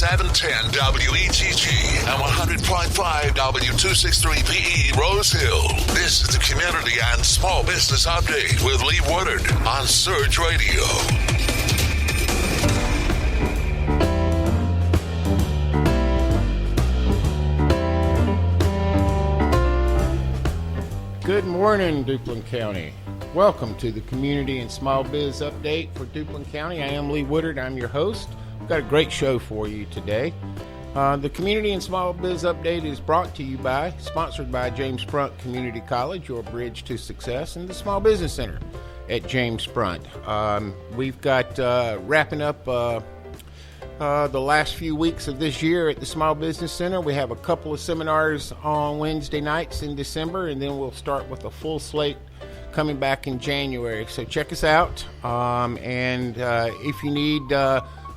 710 WETG and 100.5 W263PE Rose Hill. This is the Community and Small Business Update with Lee Woodard on Surge Radio. Good morning, Duplin County. Welcome to the Community and Small Biz Update for Duplin County. I am Lee Woodard. I'm your host. We've got a great show for you today. The Community and Small Biz Update is brought to you sponsored by James Sprunt Community College, your bridge to success, and the Small Business Center at James Sprunt. We've got wrapping up the last few weeks of this year at the Small Business Center. We have a couple of seminars on Wednesday nights in December, and then we'll start with a full slate coming back in January. So check us out. And if you need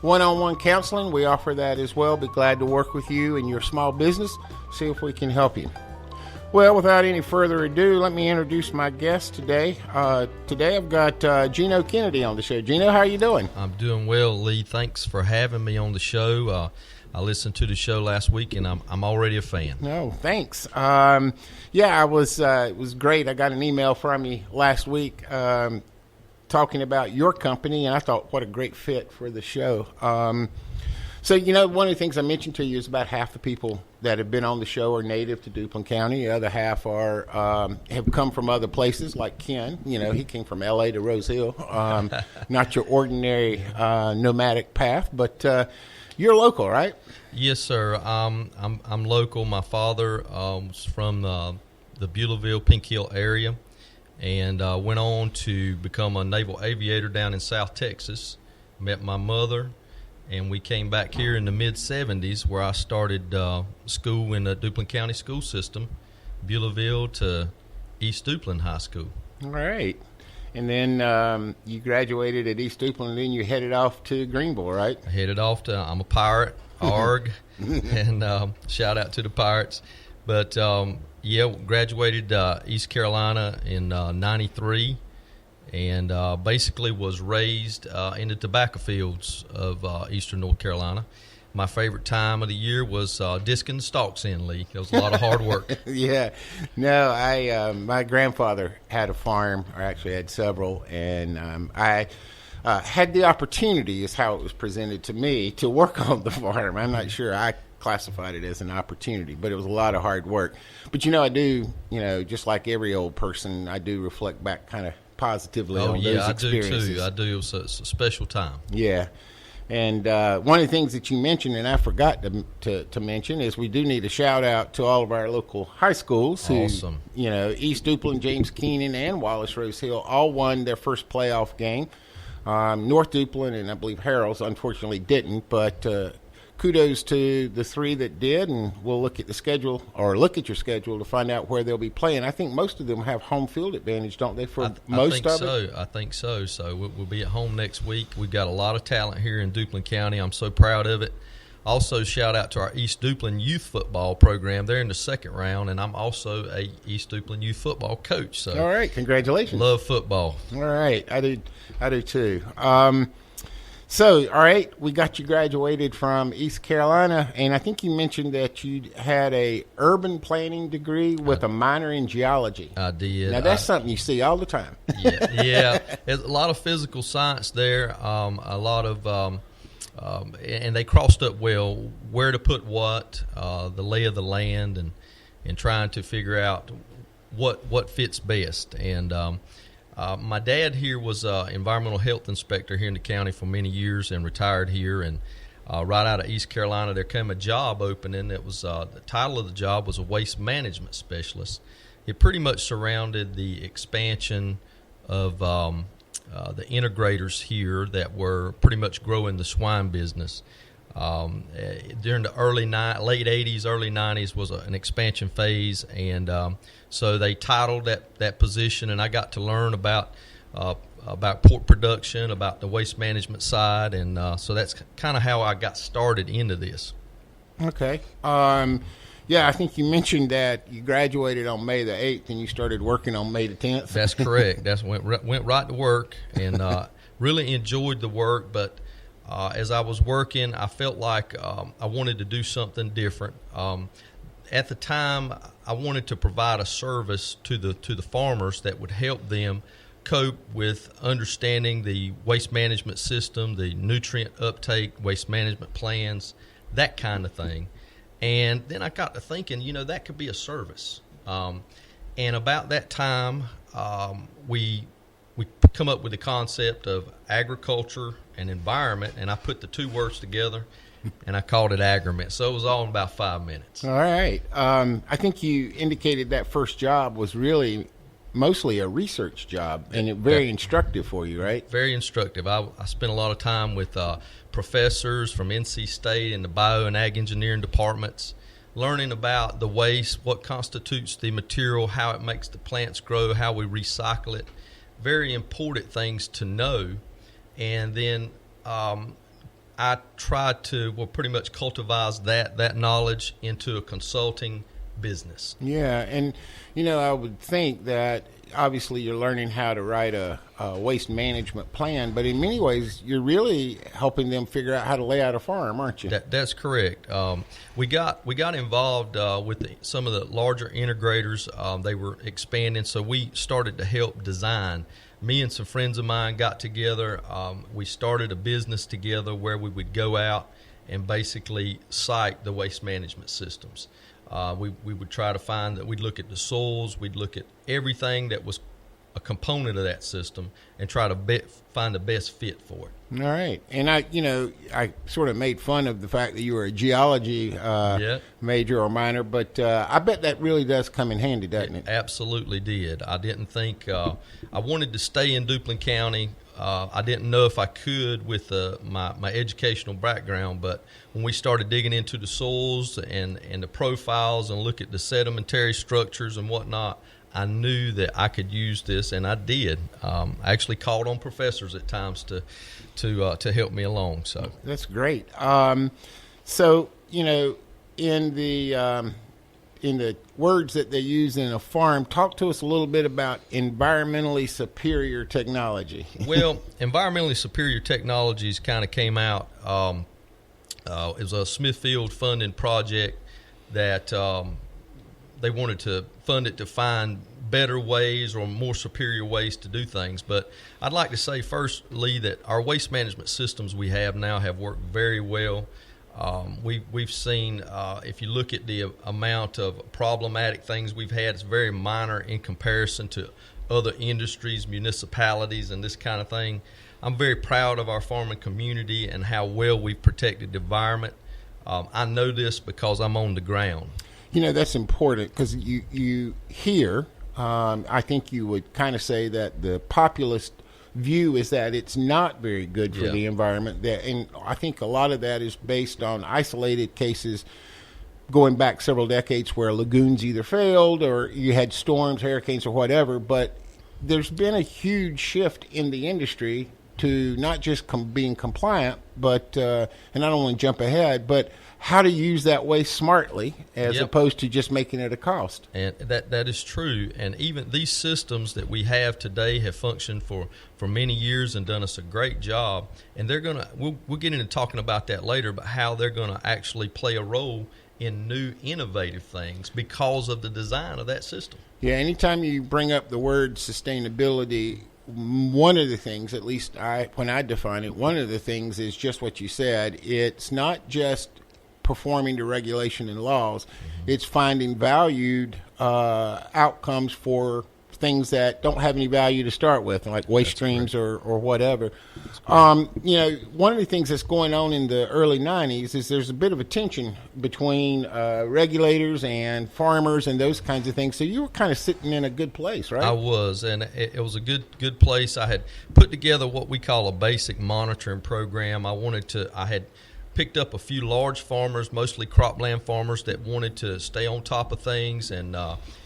one-on-one counseling, we offer that as well. Be glad to work with you and your small business, see if we can help you. Well, without any further ado, let me introduce my guest today. Today I've got Geno Kennedy on the show. Geno, how are you doing? I'm doing well, Lee. Thanks for having me on the show. I listened to the show last week, and I'm already a fan. No, thanks. Yeah, it was great. I got an email from you last week talking about your company, and I thought, what a great fit for the show. So, one of the things I mentioned to you is about half the people that have been on the show are native to Duplin County. The other half have come from other places, like Ken. He came from L.A. to Rose Hill. Not your ordinary nomadic path, but you're local, right? Yes, sir. I'm local. My father was from the Beulahville, Pink Hill area, and went on to become a naval aviator down in South Texas. Met my mother, and we came back here in the mid-'70s, where I started school in the Duplin County school system, Beulahville to East Duplin High School. All right. And then you graduated at East Duplin, and then you headed off to Greenville, right? I headed off to, I'm a pirate, ARG, and shout out to the Pirates. But, graduated East Carolina in 93, and basically was raised in the tobacco fields of eastern North Carolina. My favorite time of the year was disking the stalks in, Lee. It was a lot of hard work. Yeah. No, my grandfather had a farm, or actually had several, and I had the opportunity, is how it was presented to me, to work on the farm. I'm not sure I classified it as an opportunity, but it was a lot of hard work. But, I do, just like every old person, I do reflect back kind of positively on those experiences. I do, too. I do. It's a special time. Yeah. And one of the things that you mentioned, and I forgot to mention, is we do need a shout-out to all of our local high schools. Awesome. Who, East Duplin, James Keenan, and Wallace Rose Hill all won their first playoff game. North Duplin and I believe Harrell's unfortunately didn't, but kudos to the three that did, and we'll look at your schedule to find out where they'll be playing. I think most of them have home field advantage, don't they, most of it? I think so. So we'll be at home next week. We've got a lot of talent here in Duplin County. I'm so proud of it. Also, shout out to our East Duplin youth football program. They're in the second round, and I'm also a East Duplin youth football coach. So, all right, congratulations. Love football. All right, I do too. So, all right, we got you graduated from East Carolina, and I think you mentioned that you had a urban planning degree with a minor in geology. I did. Now, that's something you see all the time. Yeah. There's a lot of physical science there, a lot of and they crossed up well where to put what, the lay of the land, and trying to figure out what fits best. And my dad here was environmental health inspector here in the county for many years and retired here. And right out of East Carolina, there came a job opening that was the title of the job was a waste management specialist. It pretty much surrounded the expansion of the integrators here that were pretty much growing the swine business. During the late 80s, early 90s was an expansion phase, and so they titled that position, and I got to learn about pork production, about the waste management side, and so that's kind of how I got started into this. Okay. Yeah, I think you mentioned that you graduated on May the 8th and you started working on May the 10th. That's correct. Went right to work, and really enjoyed the work, but as I was working, I felt like I wanted to do something different. At the time, I wanted to provide a service to the farmers that would help them cope with understanding the waste management system, the nutrient uptake, waste management plans, that kind of thing. And then I got to thinking, that could be a service. And about that time, we come up with the concept of agriculture and environment, and I put the two words together, and I called it Agriment. So it was all in about 5 minutes. All right. I think you indicated that first job was really mostly a research job, and very instructive for you, right? Very instructive. I spent a lot of time with professors from NC State in the bio and ag engineering departments, learning about the waste, what constitutes the material, how it makes the plants grow, how we recycle it. Very important things to know. And then I tried to, pretty much cultivate that knowledge into a consulting business. Yeah, and I would think that obviously you're learning how to write a waste management plan, but in many ways you're really helping them figure out how to lay out a farm, aren't you? That's correct. We got involved with some of the larger integrators. They were expanding, so we started to help design. Me and some friends of mine got together. We started a business together where we would go out and basically site the waste management systems. We would try to find that we'd look at the soils, we'd look at everything that was a component of that system and try to find the best fit for it. All right. And I sort of made fun of the fact that you were a geology major or minor, but I bet that really does come in handy, doesn't it? Absolutely did. I didn't think I wanted to stay in Duplin County. I didn't know if I could with my educational background, but when we started digging into the soils and the profiles and look at the sedimentary structures and whatnot, I knew that I could use this, and I did. I actually called on professors at times to help me along. So that's great. So in the words that they use in a farm, talk to us a little bit about environmentally superior technology. Well, environmentally superior technologies kind of came out. It was a Smithfield funded project that they wanted to fund it to find better ways or more superior ways to do things. But I'd like to say first, Lee, that our waste management systems we have now have worked very well. We've seen, if you look at the amount of problematic things we've had, it's very minor in comparison to other industries, municipalities, and this kind of thing. I'm very proud of our farming community and how well we've protected the environment. I know this because I'm on the ground. That's important because you hear, I think you would kind of say that the populist view is that it's not very good for the environment. And I think a lot of that is based on isolated cases going back several decades where lagoons either failed or you had storms, hurricanes, or whatever. But there's been a huge shift in the industry to not just being compliant, but and I don't want to jump ahead, but how to use that waste smartly as opposed to just making it a cost. And that is true. And even these systems that we have today have functioned for many years and done us a great job. And they're going to, we'll get into talking about that later, but how they're going to actually play a role in new innovative things because of the design of that system. Yeah, anytime you bring up the word sustainability, one of the things, at least when I define it, one of the things is just what you said. It's not just performing to regulation and laws. It's finding valued outcomes for things that don't have any value to start with, like waste streams or whatever. One of the things that's going on in the early 90s is there's a bit of a tension between regulators and farmers and those kinds of things. So you were kind of sitting in a good place, right? I was, and it was a good place. I had put together what we call a basic monitoring program. I had picked up a few large farmers, mostly cropland farmers, that wanted to stay on top of things, and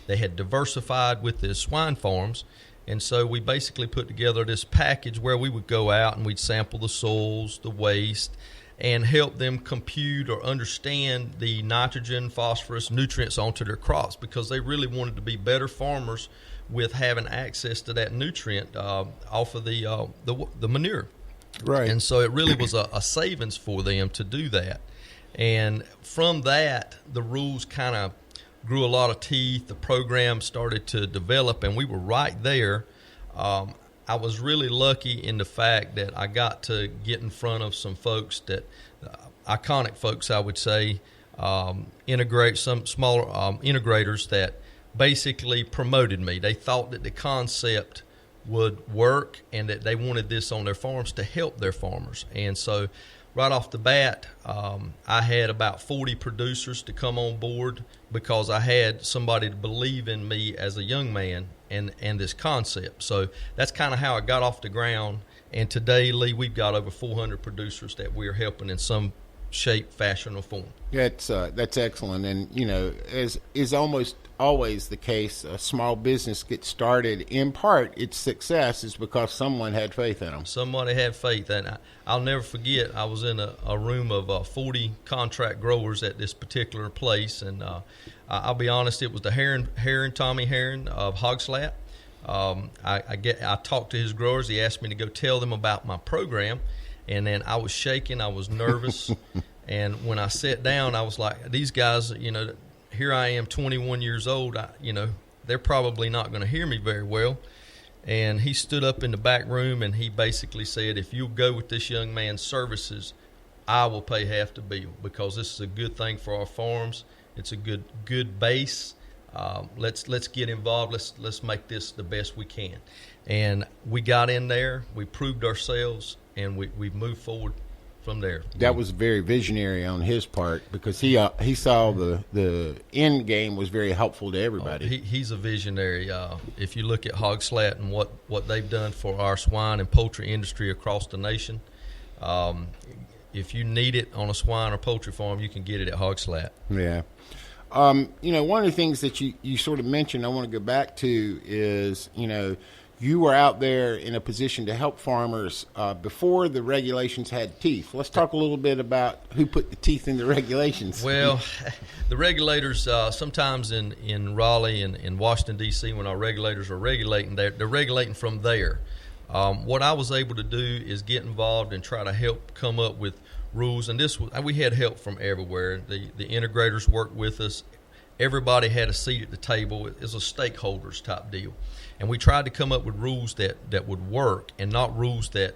they had diversified with the swine farms. And so we basically put together this package where we would go out and we'd sample the soils, the waste, and help them compute or understand the nitrogen, phosphorus, nutrients onto their crops, because they really wanted to be better farmers with having access to that nutrient off of the manure. Right. And so it really was a savings for them to do that. And from that, the rules kind of grew a lot of teeth. The program started to develop, and we were right there. I was really lucky in the fact that I got to get in front of some folks that, iconic folks, I would say, integrate some smaller integrators that basically promoted me. They thought that the concept would work and that they wanted this on their farms to help their farmers. And so right off the bat, I had about 40 producers to come on board because I had somebody to believe in me as a young man and this concept. So that's kind of how I got off the ground. And today, Lee, we've got over 400 producers that we're helping in some shape, fashion, or form. That's excellent. And, you know, as is almost always the case, a small business gets started, in part, its success is because someone had faith in them. Somebody had faith. And I'll never forget, I was in a room of 40 contract growers at this particular place. And I'll be honest, it was the Tommy Herron of Hogslat. I talked to his growers. He asked me to go tell them about my program. And then I was shaking. I was nervous. And when I sat down, I was like, these guys, you know, here I am, 21 years old. They're probably not going to hear me very well. And he stood up in the back room and he basically said, if you'll go with this young man's services, I will pay half the bill because this is a good thing for our farms. It's a good base. Let's get involved. Let's make this the best we can. And we got in there. We proved ourselves. And we moved forward from there. That was very visionary on his part because he saw the end game was very helpful to everybody. He's a visionary. If you look at Hogslat and what they've done for our swine and poultry industry across the nation, if you need it on a swine or poultry farm, you can get it at Hogslat. Yeah. You know, one of the things that you sort of mentioned I want to go back to is, you know, you were out there in a position to help farmers before the regulations had teeth. Let's talk a little bit about who put the teeth in the regulations. Well, the regulators, sometimes in Raleigh and in Washington, D.C., when our regulators are regulating, they're regulating from there. What I was able to do is get involved and try to help come up with rules. And we had help from everywhere. The integrators worked with us. Everybody had a seat at the table. It was a stakeholders type deal. And we tried to come up with rules that would work and not rules that,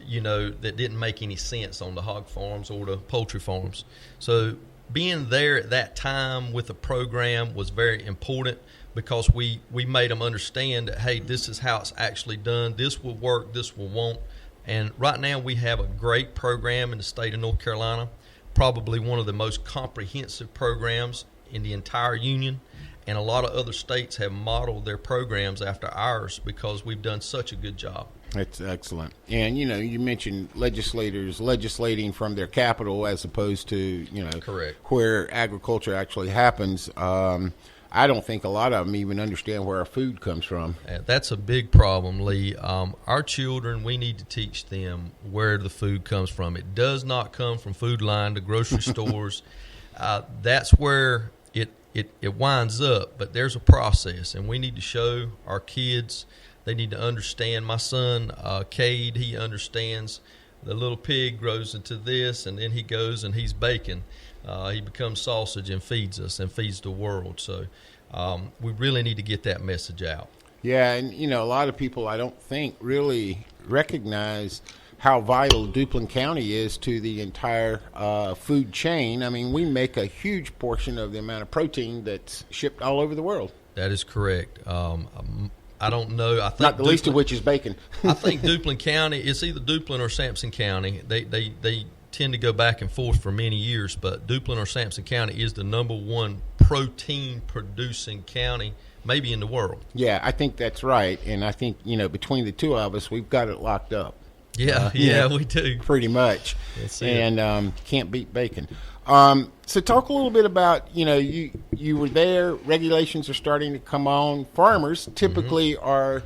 you know, that didn't make any sense on the hog farms or the poultry farms. So being there at that time with the program was very important because we made them understand that, hey, this is how it's actually done. This will work. This will won't. And right now we have a great program in the state of North Carolina, probably one of the most comprehensive programs in the entire union. And a lot of other states have modeled their programs after ours because we've done such a good job. That's excellent. And, you know, you mentioned legislators legislating from their capital as opposed to, you know, correct, where agriculture actually happens. I don't think a lot of them even understand where our food comes from. That's a big problem, Lee. Our children, we need to teach them where the food comes from. It does not come from Food Line to grocery stores. That's where it winds up, but there's a process, and we need to show our kids. They need to understand. My son, Cade, he understands the little pig grows into this, and then he goes and he's bacon. He becomes sausage and feeds us and feeds the world. So we really need to get that message out. Yeah, and, you know, a lot of people, I don't think, really recognize how vital Duplin County is to the entire food chain. I mean, we make a huge portion of the amount of protein that's shipped all over the world. That is correct. I don't know. I think not the least of which is bacon. I think Duplin County, it's either Duplin or Sampson County. They tend to go back and forth for many years, but Duplin or Sampson County is the #1 protein producing county maybe in the world. Yeah, I think that's right. And I think, you know, between the two of us, we've got it locked up. Yeah, we do. Pretty much. That's it. And can't beat bacon. So talk a little bit about, you know, you were there, regulations are starting to come on. Farmers typically are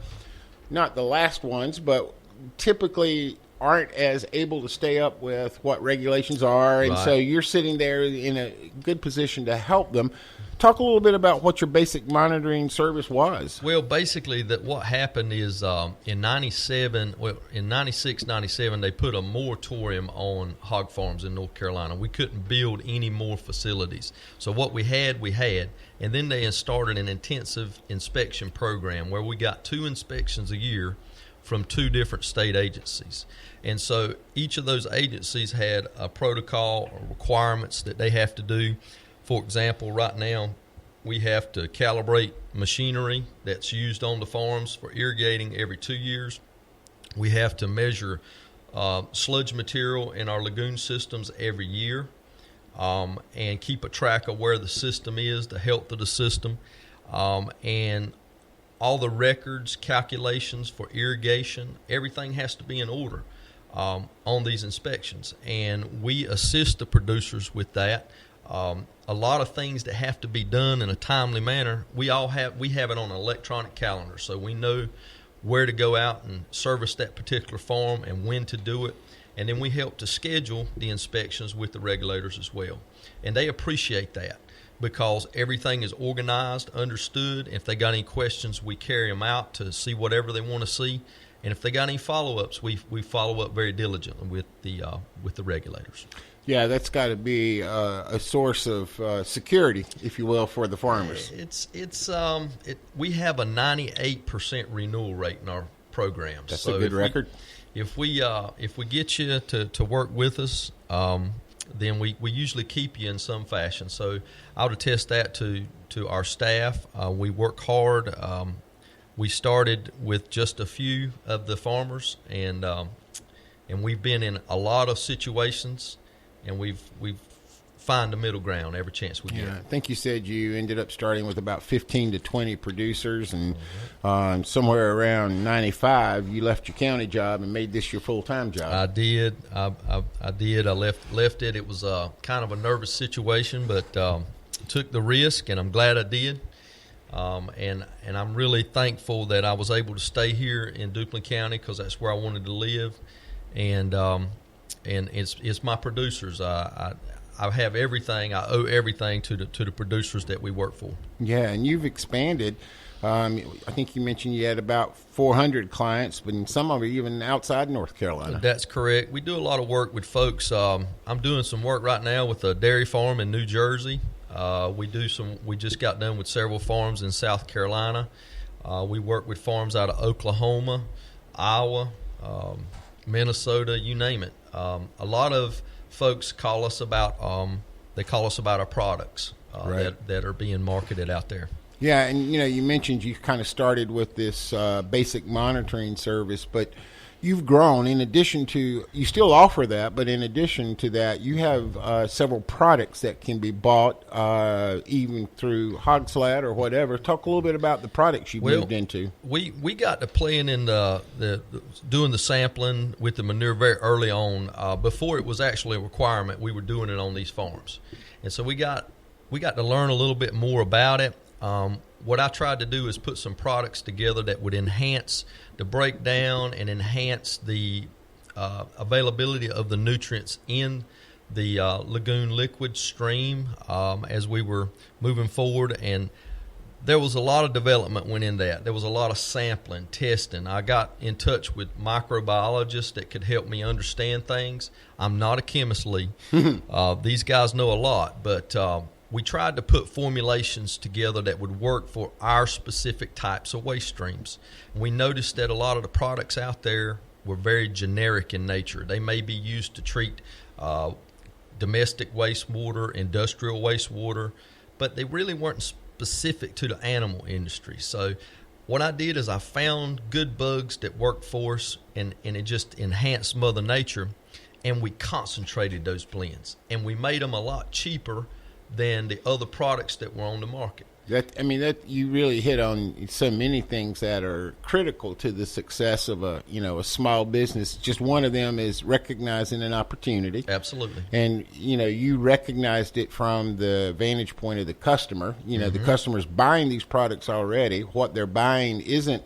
not the last ones, but typically aren't as able to stay up with what regulations are, and Right. so you're sitting there in a good position to help them. Talk a little bit about what your basic monitoring service was. Well, basically, that what happened is in 97, well, in 96, 97, they put a moratorium on hog farms in North Carolina. We couldn't build any more facilities. So what we had. And then they started an intensive inspection program where we got 2 inspections a year from 2 different state agencies. And so each of those agencies had a protocol or requirements that they have to do. For example, right now, we have to calibrate machinery that's used on the farms for irrigating every 2 years. We have to measure sludge material in our lagoon systems every year, and keep a track of where the system is, the health of the system, and all the records, calculations for irrigation, everything has to be in order on these inspections. And we assist the producers with that. A lot of things that have to be done in a timely manner, we have it on an electronic calendar, so we know where to go out and service that particular farm and when to do it. And then we help to schedule the inspections with the regulators as well. And they appreciate that because everything is organized, understood. If they got any questions, we carry them out to see whatever they want to see. And if they got any follow-ups, we follow up very diligently with the regulators. Yeah, that's got to be a source of security, if you will, for the farmers. We have a 98% renewal rate in our programs. That's a good record. If we get you to work with us, then we usually keep you in some fashion. So I would attest that to our staff. We work hard. We started with just a few of the farmers, and we've been in a lot of situations, and we've find the middle ground every chance we get. I think you said you ended up starting with about 15 to 20 producers, and somewhere around 95, you left your county job and made this your full-time job. I did. I did. I left it. It was kind of a nervous situation, but took the risk, and I'm glad I did. And I'm really thankful that I was able to stay here in Duplin County because that's where I wanted to live, and it's my producers. I have everything. I owe everything to the producers that we work for. Yeah, and you've expanded. I think you mentioned you had about 400 clients, but some of them are even outside North Carolina. That's correct. We do a lot of work with folks. I'm doing some work right now with a dairy farm in New Jersey. We just got done with several farms in South Carolina. We work with farms out of Oklahoma, Iowa, Minnesota, you name it. A lot of folks call us about our products that are being marketed out there. Yeah, and you mentioned you kind of started with this basic monitoring service, but you've grown. In addition to, you still offer that, but in addition to that, you have several products that can be bought even through Hogslat or whatever. Talk a little bit about the products you moved into. We got to playing in the doing the sampling with the manure very early on. Before it was actually a requirement, we were doing it on these farms, and so we got to learn a little bit more about it. What I tried to do is put some products together that would enhance the breakdown and enhance the availability of the nutrients in the lagoon liquid stream as we were moving forward. And there was a lot of development went in that. There was a lot of sampling, testing. I got in touch with microbiologists that could help me understand things. I'm not a chemist, Lee. These guys know a lot, but we tried to put formulations together that would work for our specific types of waste streams. We noticed that a lot of the products out there were very generic in nature. They may be used to treat domestic wastewater, industrial wastewater, but they really weren't specific to the animal industry. So what I did is I found good bugs that worked for us, and it just enhanced Mother Nature, and we concentrated those blends, and we made them a lot cheaper than the other products that were on the market. That you really hit on so many things that are critical to the success of a small business. Just one of them is recognizing an opportunity. Absolutely. And you recognized it from the vantage point of the customer. The customer's buying these products already. What they're buying isn't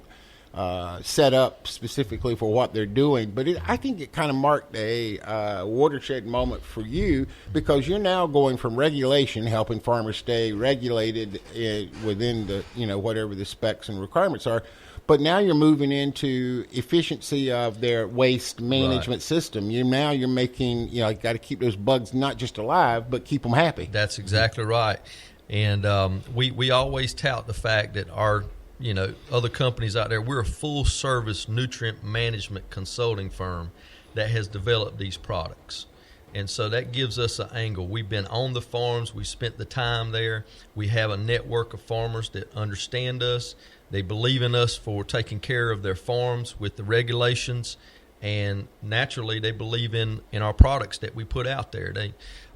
set up specifically for what they're doing. But I think it kind of marked a watershed moment for you, because you're now going from regulation, helping farmers stay regulated within the, whatever the specs and requirements are. But now you're moving into efficiency of their waste management system. You're making, got to keep those bugs not just alive, but keep them happy. That's exactly right. And we always tout the fact that our, other companies out there, we're a full-service nutrient management consulting firm that has developed these products. And so that gives us an angle. We've been on the farms. We spent the time there. We have a network of farmers that understand us. They believe in us for taking care of their farms with the regulations, and naturally they believe in our products that we put out there.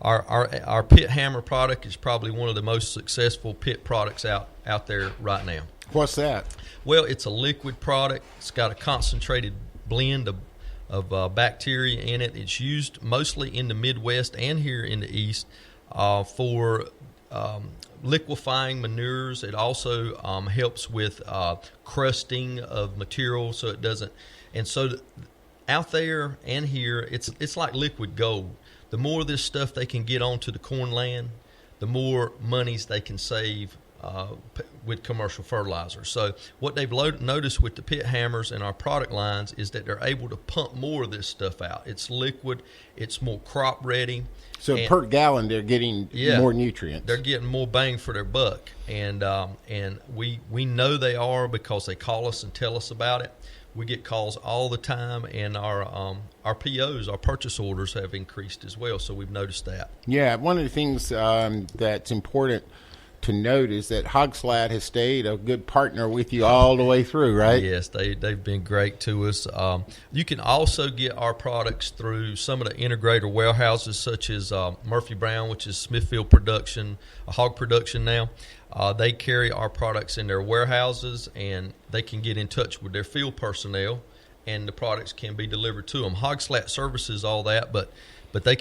Our pit hammer product is probably one of the most successful pit products out there right now. What's that? Well, it's a liquid product. It's got a concentrated blend of bacteria in it. It's used mostly in the Midwest and here in the East for liquefying manures. It also helps with crusting of material, so it doesn't. And so out there and here, it's like liquid gold. The more of this stuff they can get onto the corn land, the more monies they can save with commercial fertilizer. So what they've noticed with the pit hammers and our product lines is that they're able to pump more of this stuff out. It's liquid. It's more crop ready. So per gallon, they're getting more nutrients. They're getting more bang for their buck, and we know they are because they call us and tell us about it. We get calls all the time, and our POs, our purchase orders, have increased as well. So we've noticed that. Yeah, one of the things that's important to note is that Hogslat has stayed a good partner with you all the way through, right? Yes, they've been great to us. You can also get our products through some of the integrator warehouses, such as Murphy Brown, which is Smithfield Production, a hog production now. They carry our products in their warehouses, and they can get in touch with their field personnel, and the products can be delivered to them. Hogslat services all that, but they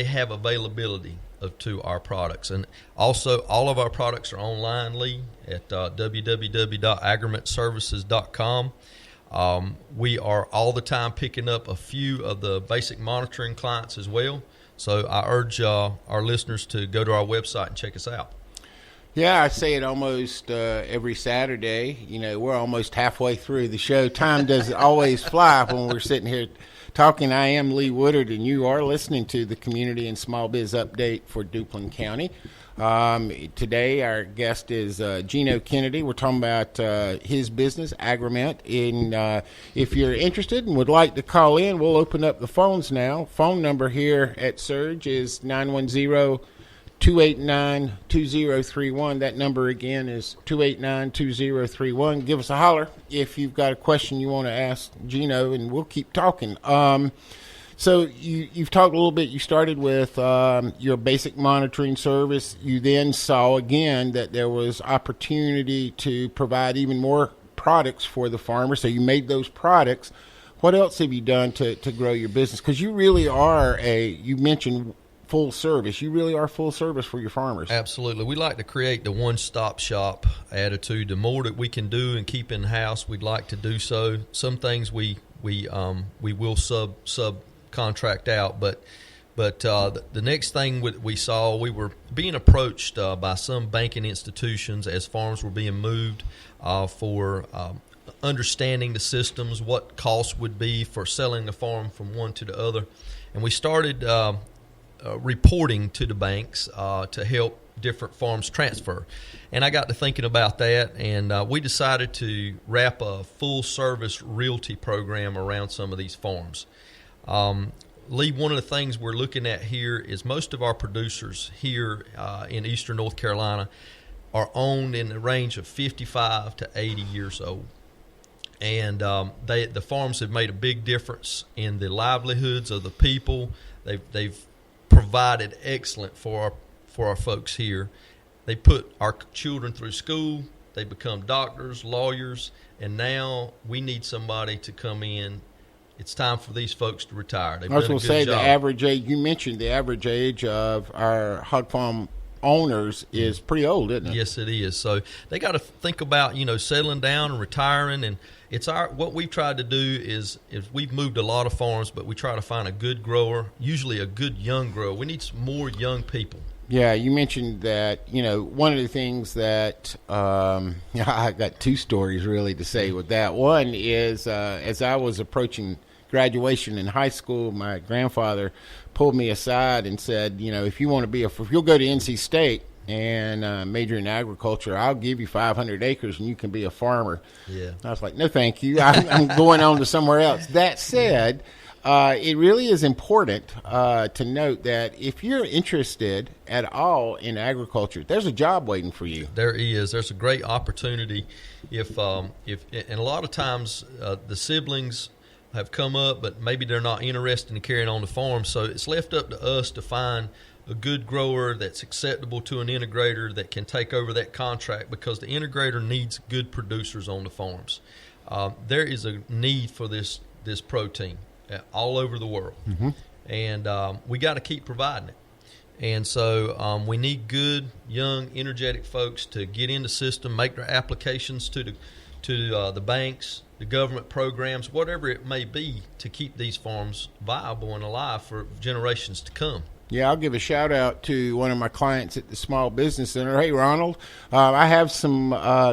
have availability to our products. And also, all of our products are online, Lee, at www.agrimentservices.com. We are all the time picking up a few of the basic monitoring clients as well. So I urge our listeners to go to our website and check us out. Yeah, I say it almost every Saturday. We're almost halfway through the show. Time doesn't always fly when we're sitting here talking. I am Lee Woodard, and you are listening to the Community and Small Biz Update for Duplin County. Today, our guest is Geno Kennedy. We're talking about his business, Agriment. And if you're interested and would like to call in, we'll open up the phones now. Phone number here at Surge is 910-289-2031. That number again is 289-2031. Give us a holler if you've got a question you want to ask Geno, and we'll keep talking. So you've talked a little bit. You started with your basic monitoring service. You then saw again that there was opportunity to provide even more products for the farmer. So you made those products. What else have you done to grow your business? Because you really are you mentioned full service. You really are full service for your farmers. Absolutely. We like to create the one-stop shop attitude. The more that we can do and keep in-house, we'd like to do so. Some things we will subcontract out, but the next thing we saw, we were being approached by some banking institutions as farms were being moved for understanding the systems, what costs would be for selling the farm from one to the other, and we started reporting to the banks to help different farms transfer. And I got to thinking about that, and we decided to wrap a full-service realty program around some of these farms. Lee, one of the things we're looking at here is most of our producers here in eastern North Carolina are owned in the range of 55 to 80 years old. And the farms have made a big difference in the livelihoods of the people. They've provided excellent for our folks here. They put our children through school. They become doctors, lawyers, and now we need somebody to come in. It's time for these folks to retire. I was going to say the average age. You mentioned the average age of our hog farm owners is pretty old, isn't it? Yes, it is. So they got to think about, settling down and retiring. And what we've tried to do is we've moved a lot of farms, but we try to find a good grower, usually a good young grower. We need some more young people. Yeah, you mentioned that, one of the things that I got two stories really to say with that. One is as I was approaching graduation in high school, my grandfather pulled me aside and said, if you want to if you'll go to NC State and major in agriculture, I'll give you 500 acres and you can be a farmer. Yeah. I was like, no, thank you. I'm going on to somewhere else. That said, it really is important to note that if you're interested at all in agriculture, there's a job waiting for you. There is. There's a great opportunity. If and a lot of times the siblings have come up, but maybe they're not interested in carrying on the farm. So it's left up to us to find a good grower that's acceptable to an integrator that can take over that contract, because the integrator needs good producers on the farms. There is a need for this protein all over the world, and we got to keep providing it. And so we need good, young, energetic folks to get in the system, make their applications to the banks, the government programs, whatever it may be, to keep these farms viable and alive for generations to come. Yeah, I'll give a shout out to one of my clients at the Small Business Center. Hey, Ronald, I have some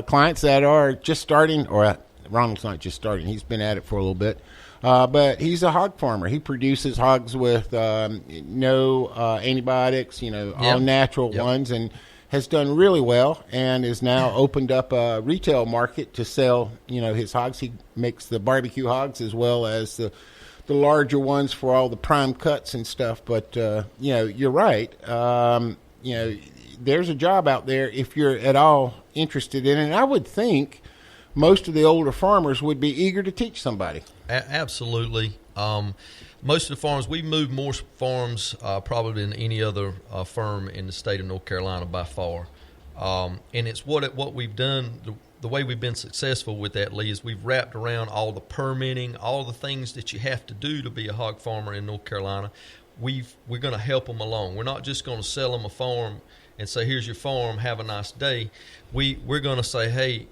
clients that are just starting, or Ronald's not just starting. He's been at it for a little bit. But he's a hog farmer. He produces hogs with no antibiotics, all natural ones, and has done really well, and is now opened up a retail market to sell, his hogs. He makes the barbecue hogs as well as the larger ones for all the prime cuts and stuff. But, you're right. There's a job out there if you're at all interested in it. And I would think most of the older farmers would be eager to teach somebody. Absolutely. Most of the farms, we move more farms probably than any other firm in the state of North Carolina by far. And it's what we've done, the way we've been successful with that, Lee, is we've wrapped around all the permitting, all the things that you have to do to be a hog farmer in North Carolina. We're going to help them along. We're not just going to sell them a farm and say, here's your farm, have a nice day. We're going to say, hey,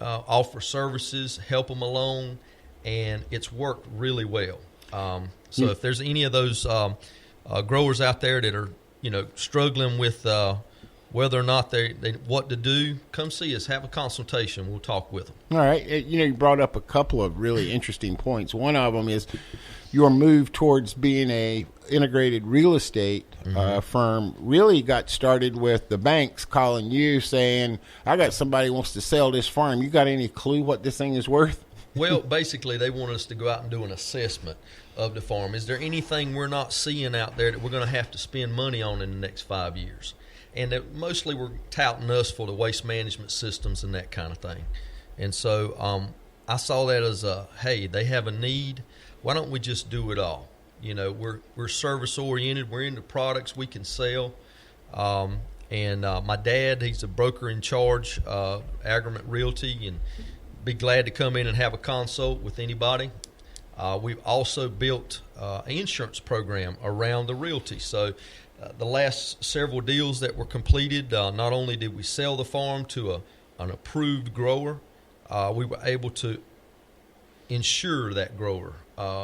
offer services, help them along, and it's worked really well. So if there's any of those growers out there that are, struggling with whether or not they what to do, come see us, have a consultation. We'll talk with them. All right. You brought up a couple of really interesting points. One of them is your move towards being a integrated real estate firm really got started with the banks calling you saying, I got somebody who wants to sell this farm. You got any clue what this thing is worth? Well, basically, they want us to go out and do an assessment of the farm. Is there anything we're not seeing out there that we're going to have to spend money on in the next 5 years? And mostly we're touting us for the waste management systems and that kind of thing. And so I saw that as hey, they have a need. Why don't we just do it all? We're service-oriented. We're into products we can sell. And my dad, he's a broker in charge of Agriment Realty, and be glad to come in and have a consult with anybody. We've also built an insurance program around the realty. So the last several deals that were completed, not only did we sell the farm to an approved grower, we were able to insure that grower,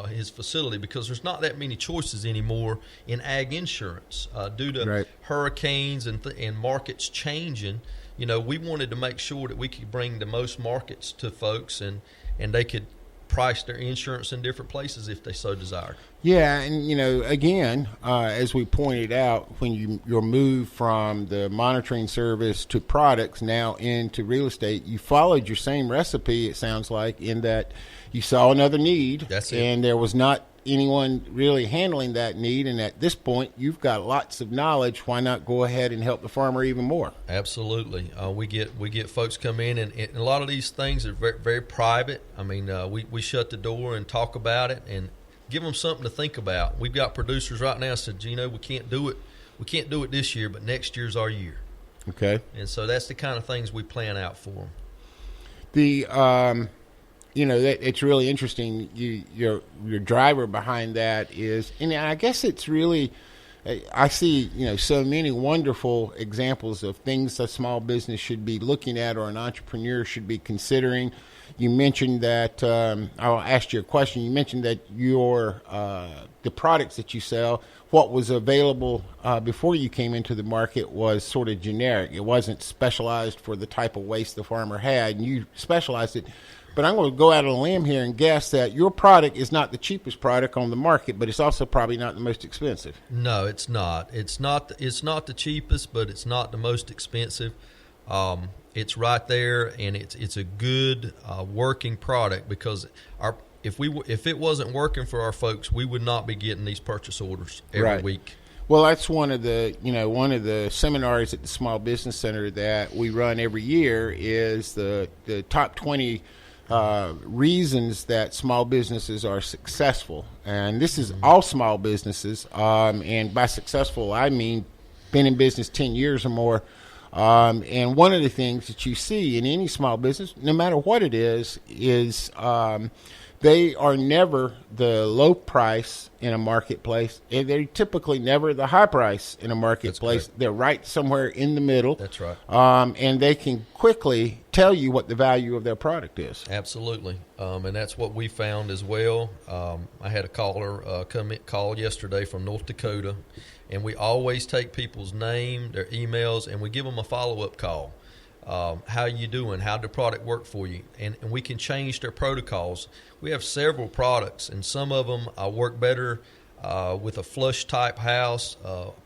his facility, because there's not that many choices anymore in ag insurance due to hurricanes and markets changing. We wanted to make sure that we could bring the most markets to folks, and they could price their insurance in different places if they so desired. Yeah, and again, as we pointed out, when your move from the monitoring service to products now into real estate, you followed your same recipe, it sounds like, in that you saw another need. That's it. And there was not anyone really handling that need, and at this point you've got lots of knowledge. Why not go ahead and help the farmer even more? Absolutely. We get folks come in, and a lot of these things are very, very private. I mean, we shut the door and talk about it and give them something to think about. We've got producers right now said, Geno, we can't do it this year, but next year's our year. Okay. And so that's the kind of things we plan out for them. It's really interesting. Your driver behind that is, and I guess it's really I see, so many wonderful examples of things a small business should be looking at or an entrepreneur should be considering. You mentioned that, I'll ask you a question. You mentioned that the products that you sell, what was available before you came into the market was sort of generic. It wasn't specialized for the type of waste the farmer had, and you specialized it. But I'm going to go out on a limb here and guess that your product is not the cheapest product on the market, but it's also probably not the most expensive. No, it's not. It's not the cheapest, but it's not the most expensive. It's right there, and it's a good working product, because if it wasn't working for our folks, we would not be getting these purchase orders every week. Well, that's one of the seminars at the Small Business Center that we run every year is the top 20 reasons that small businesses are successful. And this is all small businesses. And by successful, I mean been in business 10 years or more. And one of the things that you see in any small business, no matter what it is they are never the low price in a marketplace, and they're typically never the high price in a marketplace. They're right somewhere in the middle. That's right. And they can quickly tell you what the value of their product is. Absolutely. And that's what we found as well. I had a caller call yesterday from North Dakota, and we always take people's name, their emails, and we give them a follow-up call. How are you doing? How did the product work for you? And we can change their protocols. We have several products, and some of them work better with a flush type house,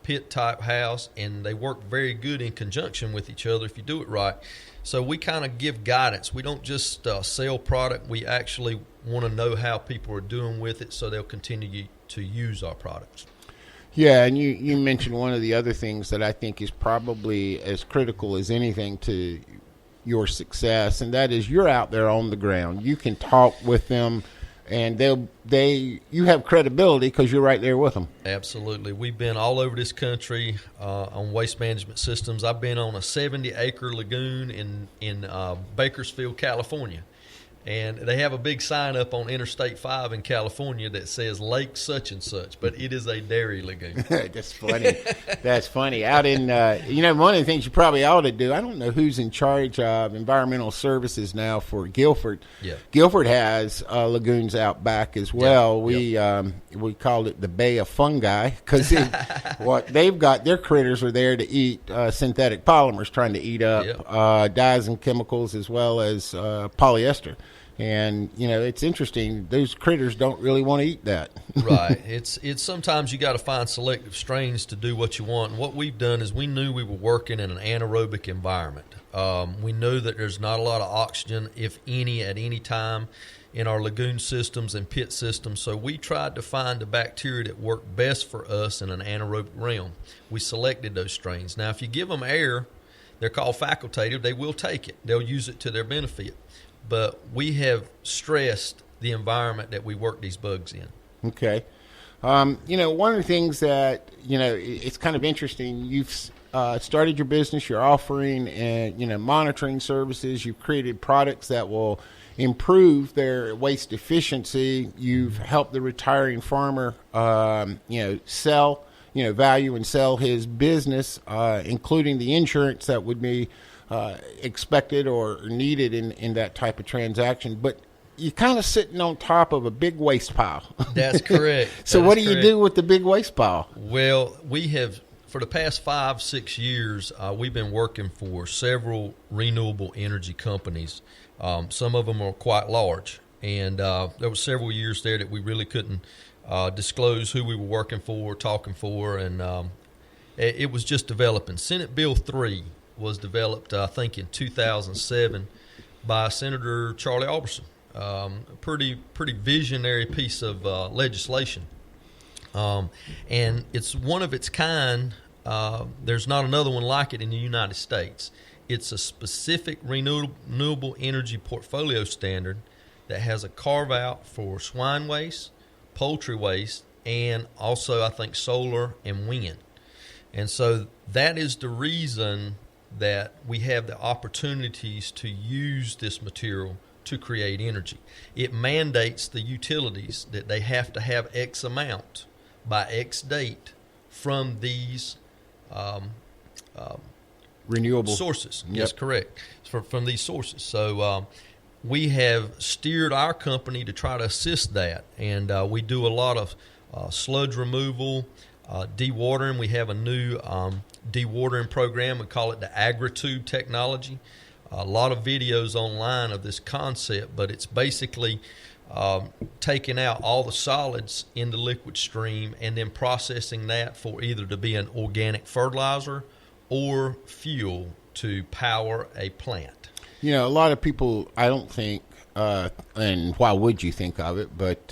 pit type house, and they work very good in conjunction with each other if you do it right. So we kind of give guidance. We don't just sell product. We actually want to know how people are doing with it so they'll continue to use our products. Yeah, and you mentioned one of the other things that I think is probably as critical as anything to your success, and that is you're out there on the ground. You can talk with them, and you have credibility because you're right there with them. Absolutely. We've been all over this country on waste management systems. I've been on a 70-acre lagoon in Bakersfield, California. And they have a big sign up on Interstate 5 in California that says Lake such and such, but it is a dairy lagoon. That's funny. That's funny. Out in, one of the things you probably ought to do, I don't know who's in charge of environmental services now for Guilford. Yeah. Guilford has lagoons out back as well. We called it the Bay of Fungi because what they've got, their critters are there to eat synthetic polymers, trying to eat up dyes and chemicals as well as polyester. And, it's interesting. Those critters don't really want to eat that. Right. It's sometimes you got to find selective strains to do what you want. And what we've done is we knew we were working in an anaerobic environment. We knew that there's not a lot of oxygen, if any, at any time in our lagoon systems and pit systems. So we tried to find the bacteria that worked best for us in an anaerobic realm. We selected those strains. Now, if you give them air, they're called facultative. They will take it. They'll use it to their benefit. But we have stressed the environment that we work these bugs in. Okay. One of the things that, it's kind of interesting, you've started your business, you're offering, monitoring services, you've created products that will improve their waste efficiency, you've helped the retiring farmer, sell, value and sell his business, including the insurance that would be expected or needed in that type of transaction. But you're kind of sitting on top of a big waste pile. That's correct. So what do you do with the big waste pile? Well, we have, for the past 5-6 years, we've been working for several renewable energy companies. Some of them are quite large. And there were several years there that we really couldn't disclose who we were working for, talking for, and it was just developing. Senate Bill 3 was developed, I think, in 2007 by Senator Charlie Alberson. A pretty visionary piece of legislation. And it's one of its kind. There's not another one like it in the United States. It's a specific renewable energy portfolio standard that has a carve-out for swine waste, poultry waste, and also, I think, solar and wind. And so that is the reason that we have the opportunities to use this material to create energy. It mandates the utilities that they have to have X amount by X date from these renewable sources. Yep. Yes, correct. From these sources. So we have steered our company to try to assist that, and we do a lot of sludge removal, dewatering. We have a new dewatering program. We call it the AgriTube technology. A lot of videos online of this concept, but it's basically taking out all the solids in the liquid stream and then processing that for either to be an organic fertilizer or fuel to power a plant. You know, a lot of people, I don't think, and why would you think of it, but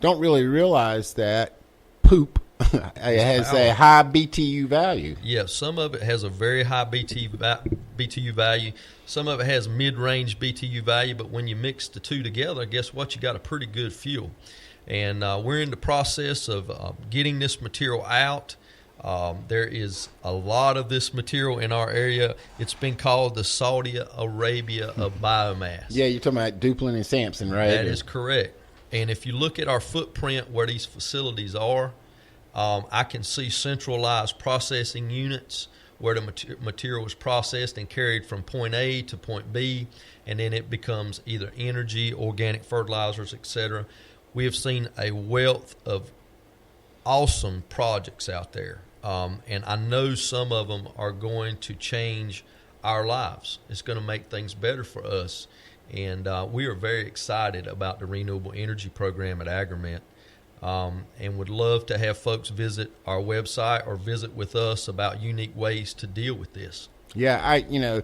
don't really realize that poop has a high BTU value. Yeah, some of it has a very high BTU value. Some of it has mid-range BTU value, but when you mix the two together, guess what? You got a pretty good fuel. And we're in the process of getting this material out. There is a lot of this material in our area. It's been called the Saudi Arabia of biomass. Yeah, you're talking about Duplin and Sampson, right? That is correct. And if you look at our footprint where these facilities are, I can see centralized processing units where the material is processed and carried from point A to point B, and then it becomes either energy, organic fertilizers, etc. We have seen a wealth of awesome projects out there, and I know some of them are going to change our lives. It's going to make things better for us, and we are very excited about the renewable energy program at Agriment. And would love to have folks visit our website or visit with us about unique ways to deal with this. Yeah, I can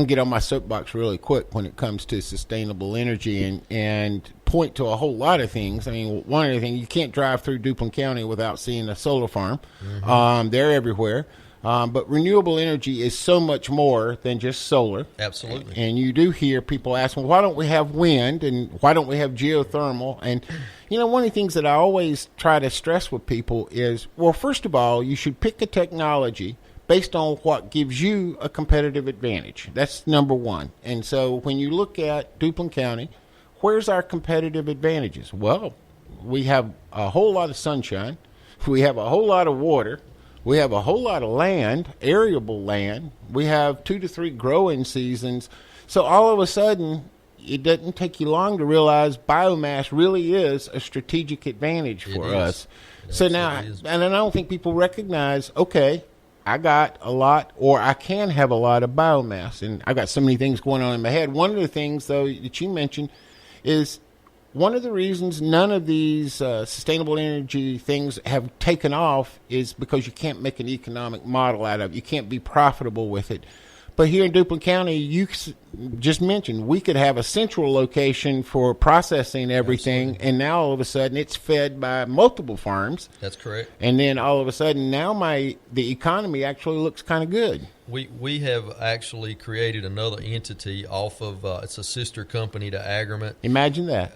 get on my soapbox really quick when it comes to sustainable energy and point to a whole lot of things. I mean, one of the things, you can't drive through Duplin County without seeing a solar farm. Mm-hmm. They're everywhere. But renewable energy is so much more than just solar. Absolutely. And you do hear people ask, well, why don't we have wind and why don't we have geothermal? And, you know, one of the things that I always try to stress with people is, well, first of all, you should pick a technology based on what gives you a competitive advantage. That's number one. And so when you look at Duplin County, where's our competitive advantages? Well, we have a whole lot of sunshine. We have a whole lot of water. We have a whole lot of land, arable land. We have 2 to 3 growing seasons. So all of a sudden, it doesn't take you long to realize biomass really is a strategic advantage for us. So now, and I don't think people recognize, okay, I got a lot, or I can have a lot of biomass. And I got so many things going on in my head. One of the things, though, that you mentioned is one of the reasons none of these sustainable energy things have taken off is because you can't make an economic model out of it. You can't be profitable with it. But here in Duplin County, you just mentioned we could have a central location for processing everything. Absolutely. And now all of a sudden it's fed by multiple farms. That's correct. And then all of a sudden now the economy actually looks kind of good. We have actually created another entity off of it's a sister company to Agriment. Imagine that.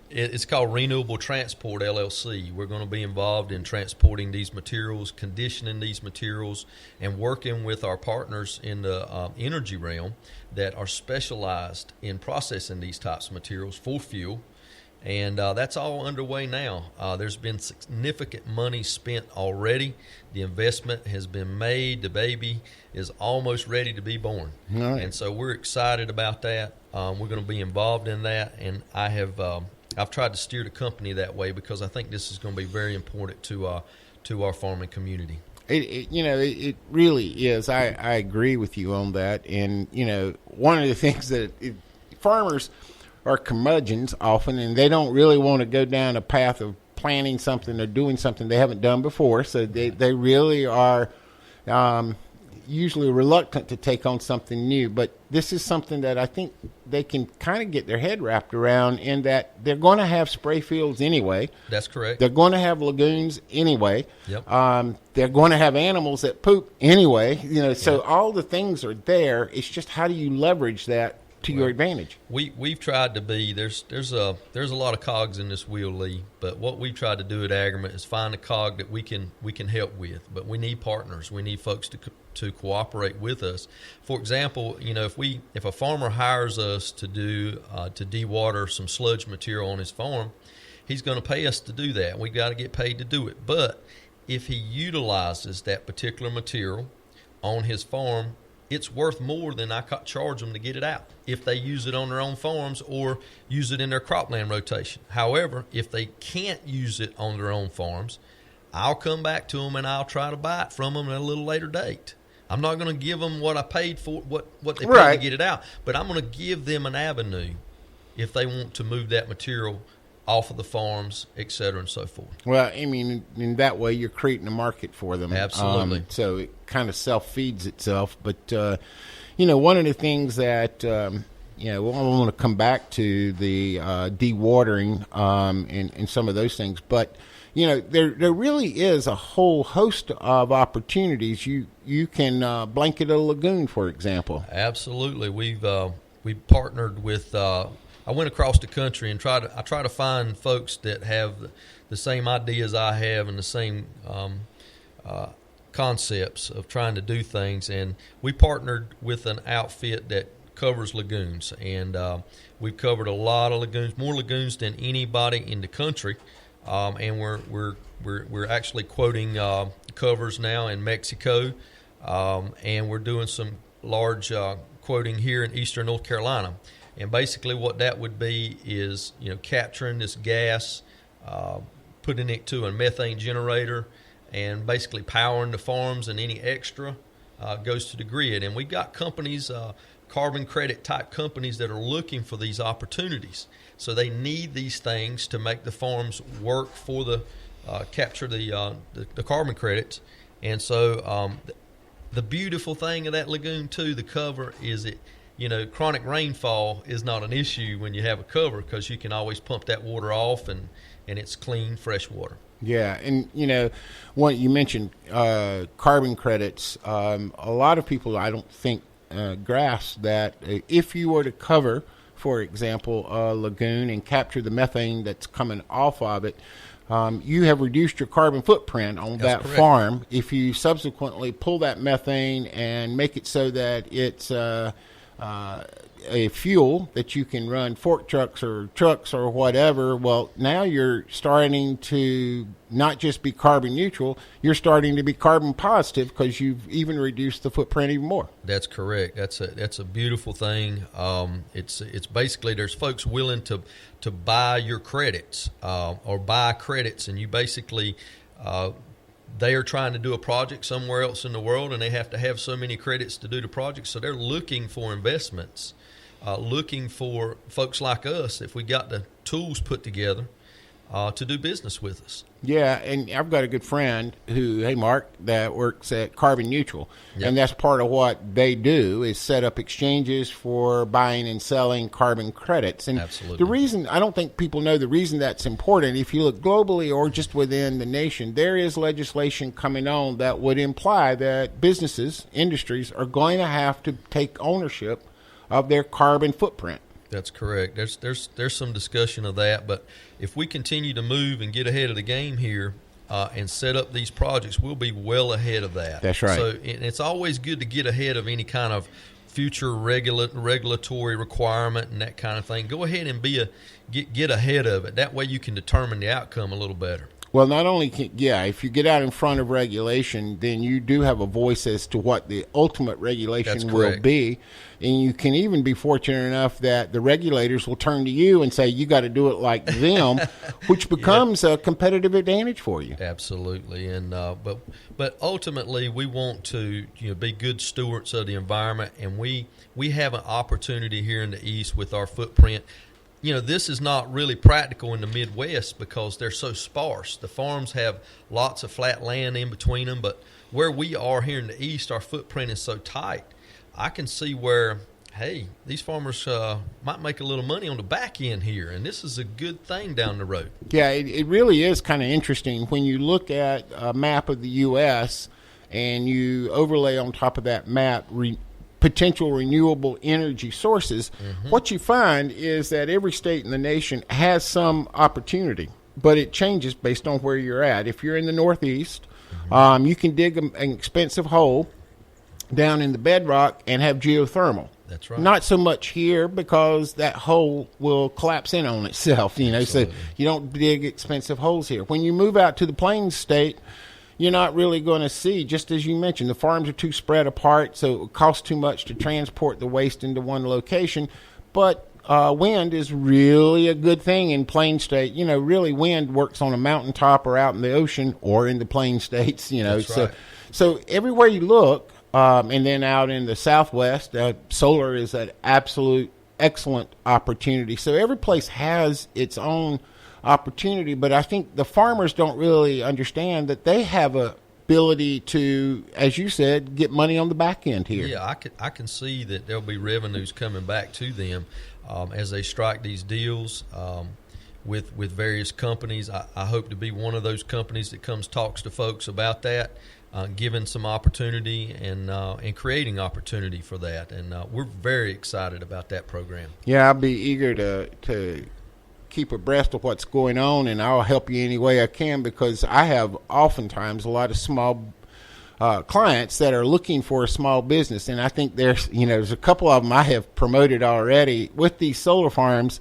It's called Renewable Transport LLC. We're going to be involved in transporting these materials, conditioning these materials, and working with our partners in the energy realm that are specialized in processing these types of materials for fuel. And that's all underway now. There's been significant money spent already. The investment has been made. The baby is almost ready to be born. Right. And so we're excited about that. We're going to be involved in that. And I've tried to steer the company that way because I think this is going to be very important to our farming community. It really is. I agree with you on that. And, one of the things that farmers are curmudgeons often, and they don't really want to go down a path of planning something or doing something they haven't done before. So they really are usually reluctant to take on something new. But this is something that I think they can kind of get their head wrapped around, in that they're going to have spray fields anyway. That's correct. They're going to have lagoons anyway. Yep. They're going to have animals that poop anyway. So all the things are there. It's just how do you leverage that to your advantage? We've tried to be there's a lot of cogs in this wheel, Lee, but what we've tried to do at Agriment is find a cog that we can help with. But we need partners. We need folks to cooperate with us. For example, if a farmer hires us to dewater some sludge material on his farm, he's going to pay us to do that. We got to get paid to do it. But if he utilizes that particular material on his farm, it's worth more than I charge them to get it out if they use it on their own farms or use it in their cropland rotation. However, if they can't use it on their own farms, I'll come back to them and I'll try to buy it from them at a little later date. I'm not going to give them what I paid for, what they paid to get it out, but I'm going to give them an avenue if they want to move that material off of the farms, et cetera, and so forth. Well, I mean, in that way, you're creating a market for them. Absolutely. So it kind of self-feeds itself. But, one of the things that, I want to come back to the dewatering and some of those things. But, there really is a whole host of opportunities. You can blanket a lagoon, for example. Absolutely. We've partnered with I went across the country and try to find folks that have the same ideas I have and the same concepts of trying to do things. And we partnered with an outfit that covers lagoons, and we've covered a lot of lagoons, more lagoons than anybody in the country. And we're actually quoting covers now in Mexico, and we're doing some large quoting here in eastern North Carolina. And basically what that would be is, capturing this gas, putting it to a methane generator, and basically powering the farms, and any extra goes to the grid. And we've got companies, carbon credit type companies, that are looking for these opportunities. So they need these things to make the farms work for the capture the carbon credits. And so the beautiful thing of that lagoon too, the cover, is it. Chronic rainfall is not an issue when you have a cover, because you can always pump that water off, and it's clean, fresh water. Yeah, and what you mentioned, carbon credits. A lot of people, I don't think, grasp that if you were to cover, for example, a lagoon and capture the methane that's coming off of it, you have reduced your carbon footprint on that farm. If you subsequently pull that methane and make it so that it's a fuel that you can run fork trucks or whatever, well, now you're starting to not just be carbon neutral, you're starting to be carbon positive, because you've even reduced the footprint even more. That's correct. That's a beautiful thing. It's basically, there's folks willing to buy your credits or buy credits, and you basically they are trying to do a project somewhere else in the world, and they have to have so many credits to do the project. So they're looking for investments, looking for folks like us, if we got the tools put together, to do business with us. Yeah, and I've got a good friend who, hey, Mark, that works at Carbon Neutral. Yep. And that's part of what they do, is set up exchanges for buying and selling carbon credits. And absolutely. The reason, I don't think people know the reason that's important, if you look globally or just within the nation, there is legislation coming on that would imply that businesses, industries, are going to have to take ownership of their carbon footprint. That's correct. There's some discussion of that, but if we continue to move and get ahead of the game here and set up these projects, we'll be well ahead of that. That's right. So it's always good to get ahead of any kind of future regulatory requirement and that kind of thing. Go ahead and get ahead of it. That way you can determine the outcome a little better. Well, not only if you get out in front of regulation, then you do have a voice as to what the ultimate regulation will be. And you can even be fortunate enough that the regulators will turn to you and say, you got to do it like them, which becomes a competitive advantage for you. Absolutely. And but ultimately we want to be good stewards of the environment, and we have an opportunity here in the East with our footprint. This is not really practical in the Midwest because they're so sparse. The farms have lots of flat land in between them, but where we are here in the East, our footprint is so tight. I can see where, hey, these farmers might make a little money on the back end here, and this is a good thing down the road. Yeah, it really is kind of interesting when you look at a map of the U.S. and you overlay on top of that map potential renewable energy sources. Mm-hmm. What you find is that every state in the nation has some opportunity, but it changes based on where you're at. If you're in the Northeast, you can dig an expensive hole down in the bedrock and have geothermal. That's right. Not so much here because that hole will collapse in on itself, Absolutely. so you don't dig expensive holes here. When you move out to the Plains state, you're not really going to see, just as you mentioned, the farms are too spread apart, so it costs too much to transport the waste into one location. But wind is really a good thing in Plain State. Really wind works on a mountaintop or out in the ocean or in the Plain States, That's right. So everywhere you look, and then out in the Southwest, solar is an absolute excellent opportunity. So every place has its own opportunity, but I think the farmers don't really understand that they have a ability to, as you said, get money on the back end here. Yeah, I can see that there'll be revenues coming back to them as they strike these deals with various companies. I hope to be one of those companies that talks to folks about that, giving some opportunity and creating opportunity for that. And we're very excited about that program. Yeah, I'll be eager to keep abreast of what's going on, and I'll help you any way I can, because I have oftentimes a lot of small clients that are looking for a small business, and I think there's a couple of them I have promoted already with these solar farms.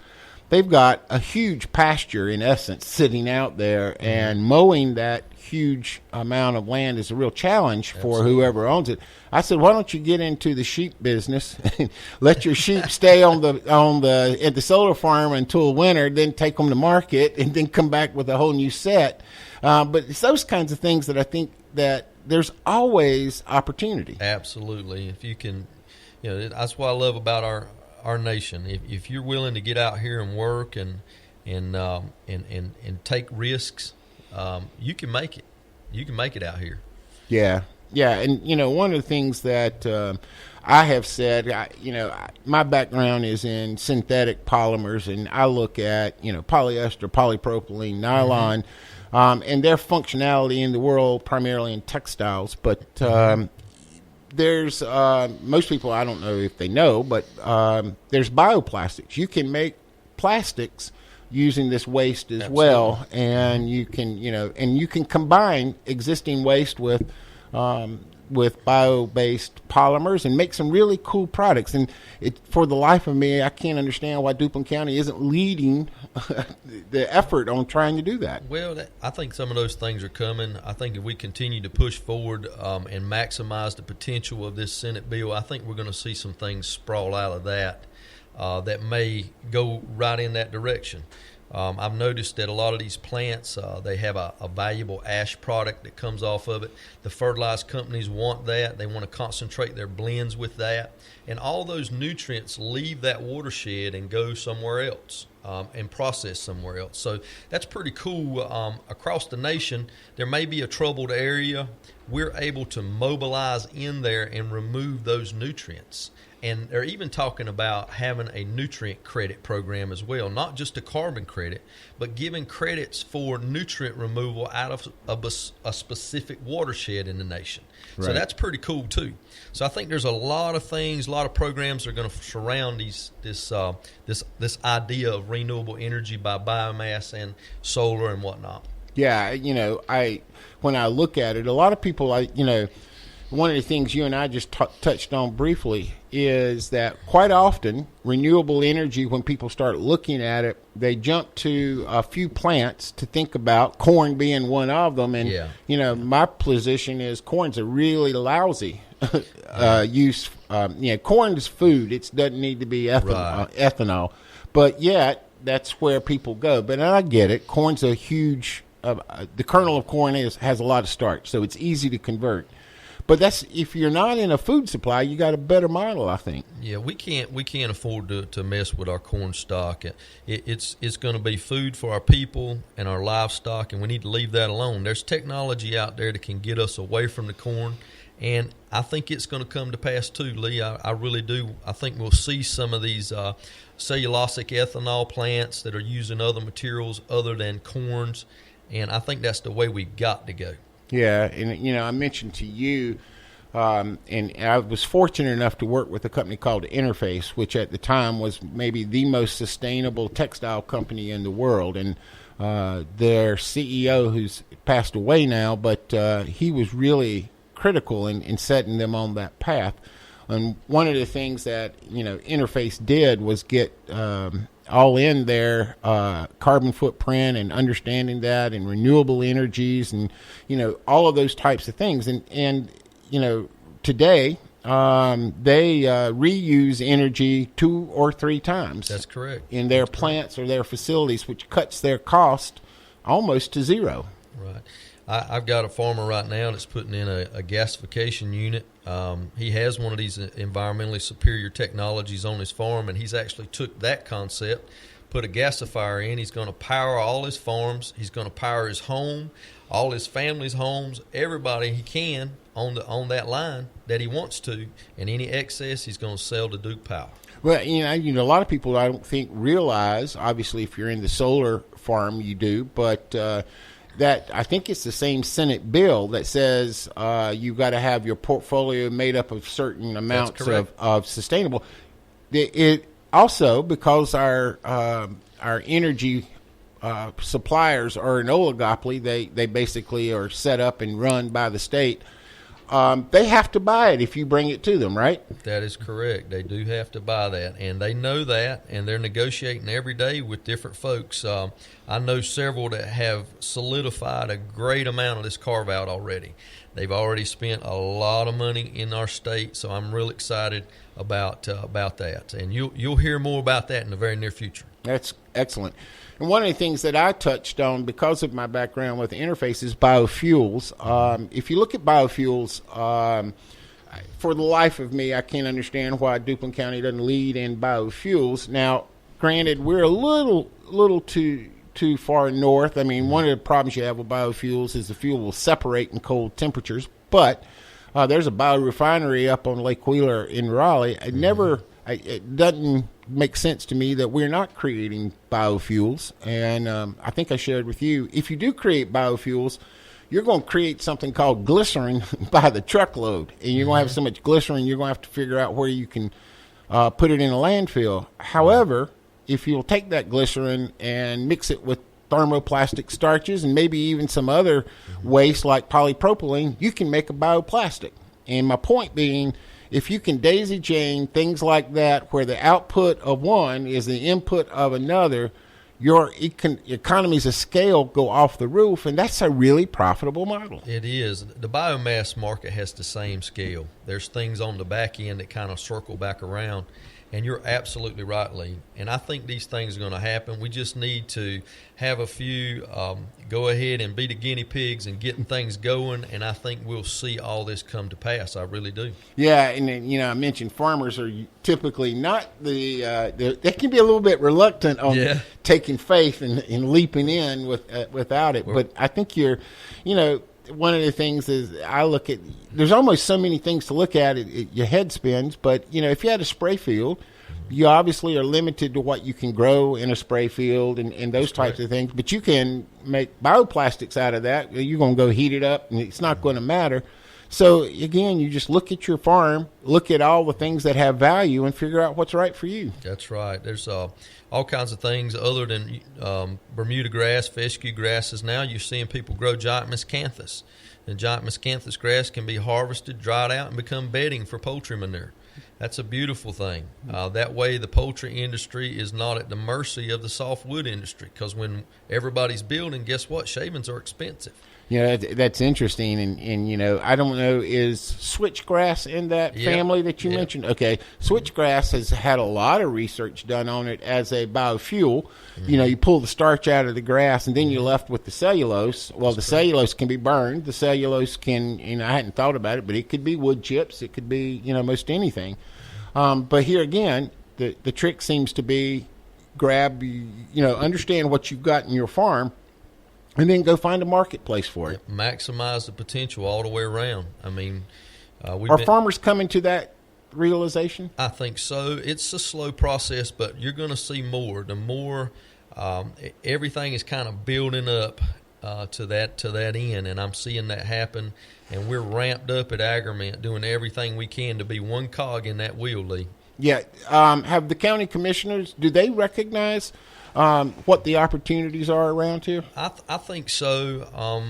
They've got a huge pasture, in essence, sitting out there, and mowing that huge amount of land is a real challenge for whoever owns it. I said, why don't you get into the sheep business and let your sheep stay at the solar farm until winter, then take them to market, and then come back with a whole new set. But it's those kinds of things that I think that there's always opportunity. Absolutely. If you can, that's what I love about our nation. If you're willing to get out here and work and take risks, you can make it. You can make it out here. Yeah. And one of the things that I have said, my background is in synthetic polymers, and I look at polyester, polypropylene, nylon, and their functionality in the world primarily in textiles, but there's most people, I don't know if they know, but there's bioplastics. You can make plastics using this waste as well, and you can combine existing waste with bio-based polymers and make some really cool products. And for the life of me, I can't understand why Duplin County isn't leading the effort on trying to do that. Well, I think some of those things are coming. I think if we continue to push forward and maximize the potential of this Senate bill, I think we're going to see some things sprawl out of that that may go right in that direction. I've noticed that a lot of these plants, they have a valuable ash product that comes off of it. The fertilizer companies want that. They want to concentrate their blends with that. And all those nutrients leave that watershed and go somewhere else and process somewhere else. So that's pretty cool. Across the nation, there may be a troubled area. We're able to mobilize in there and remove those nutrients. And they're even talking about having a nutrient credit program as well, not just a carbon credit, but giving credits for nutrient removal out of a specific watershed in the nation. Right. So that's pretty cool too. So I think there's a lot of things, a lot of programs that are going to surround this idea of renewable energy by biomass and solar and whatnot. Yeah, when I look at it, a lot of people, one of the things you and I just touched on briefly is that quite often renewable energy, when people start looking at it, they jump to a few plants to think about, corn being one of them. And, my position is corn's a really lousy use. Corn is food. It doesn't need to be ethanol. But yet, that's where people go. But I get it. Corn's a huge, the kernel of corn has a lot of starch, so it's easy to convert. But that's, if you're not in a food supply, you got a better model, I think. Yeah, we can't afford to mess with our corn stock. It's going to be food for our people and our livestock, and we need to leave that alone. There's technology out there that can get us away from the corn, and I think it's going to come to pass too, Lee. I really do. I think we'll see some of these cellulosic ethanol plants that are using other materials other than corns, and I think that's the way we've got to go. Yeah, and I mentioned to you, and I was fortunate enough to work with a company called Interface, which at the time was maybe the most sustainable textile company in the world. And their CEO, who's passed away now, but he was really critical in setting them on that path. And one of the things that, Interface did was get all in their carbon footprint and understanding that, and renewable energies, and, all of those types of things. And today they reuse energy 2 or 3 times. That's correct. In their plants or their facilities, which cuts their cost almost to zero. Right. I've got a farmer right now that's putting in a gasification unit. He has one of these environmentally superior technologies on his farm, and he's actually took that concept, put a gasifier in. He's going to power all his farms. He's going to power his home, all his family's homes, everybody he can on that line that he wants to, and any excess he's going to sell to Duke Power. Well, a lot of people I don't think realize, obviously if you're in the solar farm you do, but that I think it's the same Senate bill that says you've got to have your portfolio made up of certain amounts of sustainable. It also, because our energy suppliers are an oligopoly, they basically are set up and run by the state. They have to buy it if you bring it to them, right? That is correct. They do have to buy that, and they know that, and they're negotiating every day with different folks. I know several that have solidified a great amount of this carve-out already. They've already spent a lot of money in our state, so I'm real excited about that. And you'll hear more about that in the very near future. That's excellent. And one of the things that I touched on because of my background with Interface is biofuels. If you look at biofuels, for the life of me, I can't understand why Duplin County doesn't lead in biofuels. Now, granted, we're a little too far north. I mean, one of the problems you have with biofuels is the fuel will separate in cold temperatures. But there's a biorefinery up on Lake Wheeler in Raleigh. It doesn't make sense to me that we're not creating biofuels. And I think I shared with you, if you do create biofuels, you're going to create something called glycerin by the truckload. And you're going to have so much glycerin, you're going to have to figure out where you can put it in a landfill. However, if you'll take that glycerin and mix it with thermoplastic starches and maybe even some other waste like polypropylene, you can make a bioplastic. And my point being, if you can daisy chain things like that where the output of one is the input of another, your economies of scale go off the roof, and that's a really profitable model. It is. The biomass market has the same scale. There's things on the back end that kind of circle back around, and you're absolutely right, Lee. And I think these things are going to happen. We just need to have a few go ahead and be the guinea pigs and getting things going, and I think we'll see all this come to pass. I really do. Yeah, and then, I mentioned farmers are typically not they can be a little bit reluctant on taking faith and leaping in without it. But I think one of the things is I look at, there's almost so many things to look at, your head spins, but, if you had a spray field, you obviously are limited to what you can grow in a spray field and those types of things, but you can make bioplastics out of that. You're going to go heat it up, and it's not going to matter. So, again, you just look at your farm, look at all the things that have value, and figure out what's right for you. That's right. There's all kinds of things other than Bermuda grass, fescue grasses. Now you're seeing people grow giant miscanthus. And giant miscanthus grass can be harvested, dried out, and become bedding for poultry manure. That's a beautiful thing. That way the poultry industry is not at the mercy of the softwood industry, because when everybody's building, guess what? Shavings are expensive. That's interesting, and I don't know, is switchgrass in that family that you mentioned? Okay, switchgrass has had a lot of research done on it as a biofuel. You pull the starch out of the grass, and then you're left with the cellulose. Well, the cellulose can be burned. The cellulose can, I hadn't thought about it, but it could be wood chips. It could be, most anything. But here again, the trick seems to be understand what you've got in your farm, and then go find a marketplace for it. Maximize the potential all the way around. I mean, are farmers coming to that realization? I think so. It's a slow process, but you're going to see more. The more everything is kind of building up to that end, and I'm seeing that happen. And we're ramped up at Agriment, doing everything we can to be one cog in that wheel, Lee. Yeah. Have the county commissioners, do they recognize what the opportunities are around here? I think so.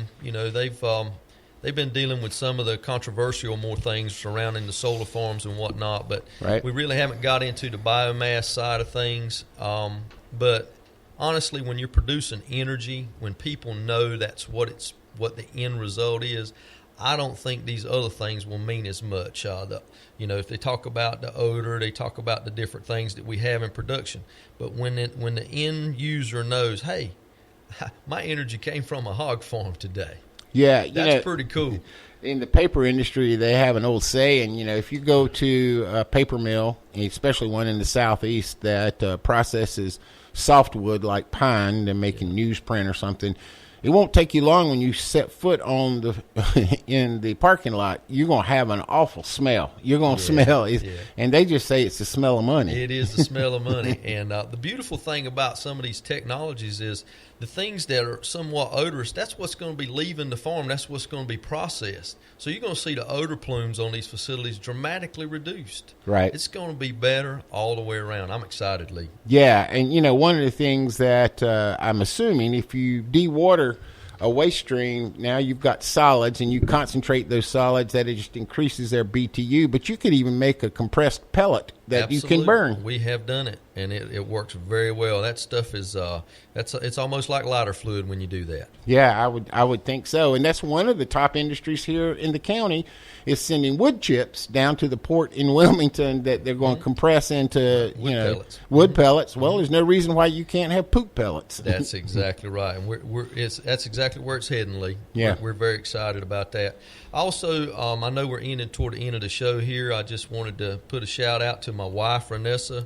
they've been dealing with some of the controversial more things surrounding the solar farms and whatnot. But we really haven't got into the biomass side of things. But honestly, when you're producing energy, when people know that's what the end result is, I don't think these other things will mean as much. If they talk about the odor, they talk about the different things that we have in production. But when the end user knows, hey, my energy came from a hog farm today. Yeah, that's pretty cool. In the paper industry, they have an old saying, if you go to a paper mill, especially one in the southeast that processes softwood like pine, they're making newsprint or something, it won't take you long when you set foot on in the parking lot. You're going to have an awful smell. You're going to smell it. And they just say it's the smell of money. It is the smell of money. And the beautiful thing about some of these technologies is the things that are somewhat odorous, that's what's going to be leaving the farm. That's what's going to be processed. So you're going to see the odor plumes on these facilities dramatically reduced. Right. It's going to be better all the way around. I'm excited, Lee. Yeah, and one of the things that I'm assuming, if you dewater a waste stream, now you've got solids, and you concentrate those solids, that it just increases their BTU. But you could even make a compressed pellet that you can burn. We have done it, and it works very well. That stuff is it's almost like lighter fluid when you do that. Yeah, I would think so. And that's one of the top industries here in the county, is sending wood chips down to the port in Wilmington that they're going to compress into pellets. Wood pellets. Well, there's no reason why you can't have poop pellets. That's exactly right, and that's exactly where it's heading, Lee. Yeah, we're very excited about that. Also, I know we're ending toward the end of the show here. I just wanted to put a shout out to my wife, Renessa.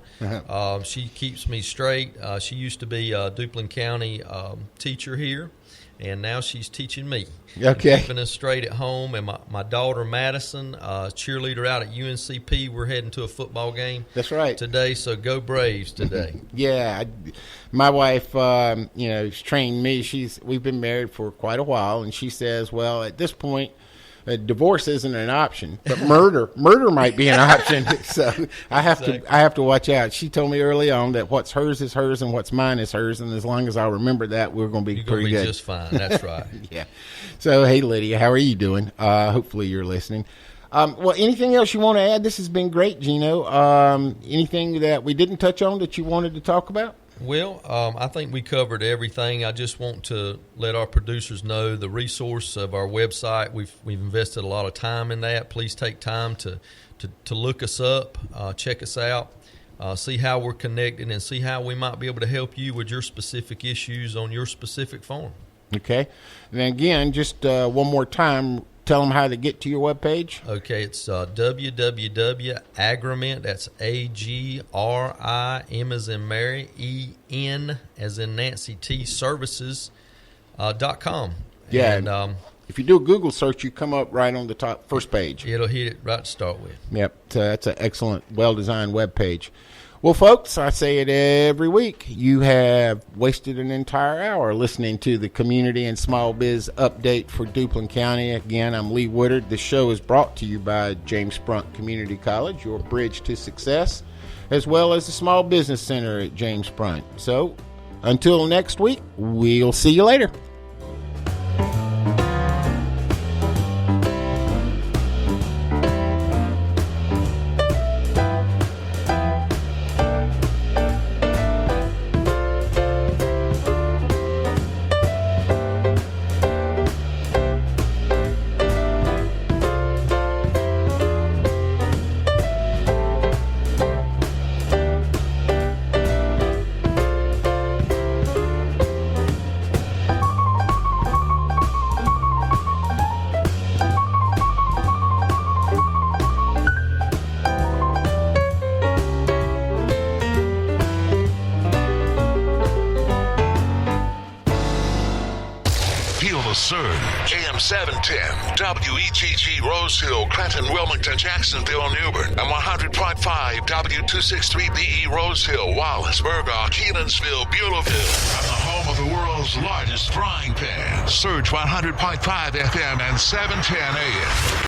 She keeps me straight. She used to be a Duplin County teacher here, and now she's teaching me. Okay. Keeping us straight at home. And my daughter, Madison, cheerleader out at UNCP. We're heading to a football game. That's right. Today, so go Braves today. Yeah. My wife, has trained me. We've been married for quite a while, and she says, well, at this point, divorce isn't an option, but murder might be an option. So I have to watch out. She told me early on that what's hers is hers and what's mine is hers, and as long as I remember that, we're going to be pretty good. You're going to be just fine. That's right. Yeah. So hey, Lydia, how are you doing? Hopefully you're listening. Well, anything else you want to add? This has been great, Geno. Anything that we didn't touch on that you wanted to talk about? Well, I think we covered everything. I just want to let our producers know the resource of our website. We've invested a lot of time in that. Please take time to look us up, check us out, see how we're connected, and see how we might be able to help you with your specific issues on your specific farm. Okay. And again, just one more time, tell them how to get to your webpage. Okay, it's www.agriment, that's A-G-R-I-M as in Mary, E-N as in Nancy T, services.com. Yeah, and if you do a Google search, you come up right on the top first page. It'll hit it right to start with. Yep, that's an excellent, well-designed webpage. Well, folks, I say it every week. You have wasted an entire hour listening to the Community and Small Biz Update for Duplin County. Again, I'm Lee Woodard. This show is brought to you by James Sprunt Community College, your bridge to success, as well as the Small Business Center at James Sprunt. So, until next week, we'll see you later. Surge, AM 710, WEGG, Rose Hill, Clinton, Wilmington, Jacksonville, Newbern, and 100.5 W263BE, Rose Hill, Wallace, Burgaw, Keelandsville, Beulahville, and the home of the world's largest frying pan. Surge 100.5 FM and 710 AM.